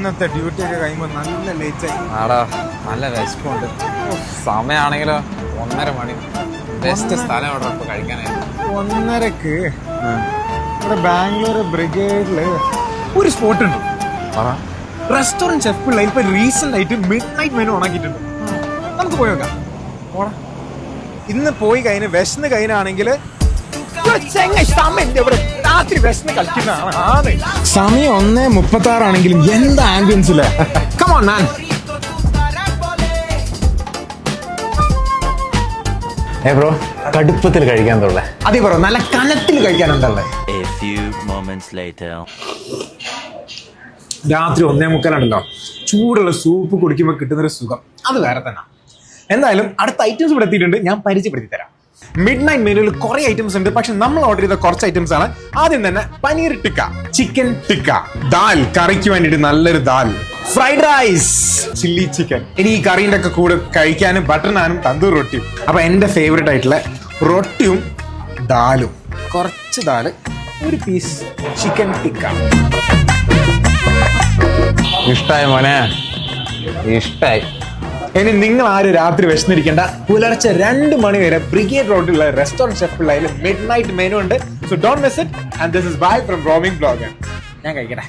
ഇന്നത്തെ ഡ്യൂട്ടി ഒക്കെ കഴിയുമ്പോൾ നല്ല ലേറ്റ് ആയി. ആടാ നല്ല വിശപ്പുണ്ട്. സമയമാണെങ്കിലോ 1:30 മണി. ബെസ്റ്റ് സ്ഥലം എവിടെ ഇപ്പൊ കഴിക്കാനായിട്ട്? 1:30ക്ക് ഇവിടെ ബാംഗ്ലൂർ ബ്രിഗേഡില് ഒരു സ്പോട്ട് ഉണ്ട്. റെസ്റ്റോറന്റ് ഷെഫ് പിള്ള ഇപ്പൊ റീസെന്റ് ആയിട്ട് മിഡ് നൈറ്റ് മെനു ഓണാക്കിയിട്ടുണ്ട്. നമുക്ക് പോയി നോക്കാം. ഇന്ന് പോയി കഴിഞ്ഞ് വിശന്ന് കഴിഞ്ഞാണെങ്കിൽ രാത്രി വിശന്ന് കളിക്കുന്നതാണ്. സമയം 1:36 ആണെങ്കിലും എന്താ ആംബിയൻസ് ഇല്ലേ? Come on, man. ബ്രോ കടുപ്പത്തിൽ കഴിക്കാൻ തോന്നേ? അതെ ബ്രോ, നല്ല കനത്തിൽ കഴിക്കാനുണ്ടല്ലേ. രാത്രി 1:45 ചൂടുള്ള സൂപ്പ് കുടിക്കുമ്പോൾ കിട്ടുന്നൊരു സുഖം അത് വേറെ തന്നെ. എന്തായാലും അടുത്ത ഐറ്റംസ് ഇവിടെ എത്തിയിട്ടുണ്ട്, ഞാൻ പരിചയപ്പെടുത്തി തരാം. മിഡ് നൈറ്റ് മെനുവിൽ കുറെ ഐറ്റംസ് ഉണ്ട്, പക്ഷെ നമ്മൾ ഓർഡർ ചെയ്ത കുറച്ച് ഐറ്റംസ് ആണ്. ആദ്യം തന്നെ പനീർ ടിക്ക, ചിക്കൻ ടിക്ക, ദാൽ, കറിക്ക് വേണ്ടിയിട്ട് നല്ലൊരു dal, fried rice, chilli chicken. ഇനി ഈ കറീൻ്റെ ഒക്കെ കൂടെ കഴിക്കാനും ബട്ടർ നാനും തന്തൂർ റൊട്ടിയും. അപ്പൊ എന്റെ ഫേവറേറ്റ് ആയിട്ടുള്ള റൊട്ടിയും ദാലും, കുറച്ച് ദാല്, ഒരു പീസ് ചിക്കൻ ടിക്ക. ഇഷ്ടായി മോനെ, ഇഷ്ടായി. ഇനി നിങ്ങൾ ആരും രാത്രി വിശന്നിരിക്കേണ്ട. പുലർച്ചെ 2 മണി വരെ ബ്രിഗേഡ് റോഡിലുള്ള റെസ്റ്റോറന്റ് ഷെഫ് പിള്ളയിൽ മിഡ് നൈറ്റ് മെനു ഉണ്ട്. So don't miss it. And this is bye from roaming blogger. ഞാൻ കഴിക്കട്ടെ.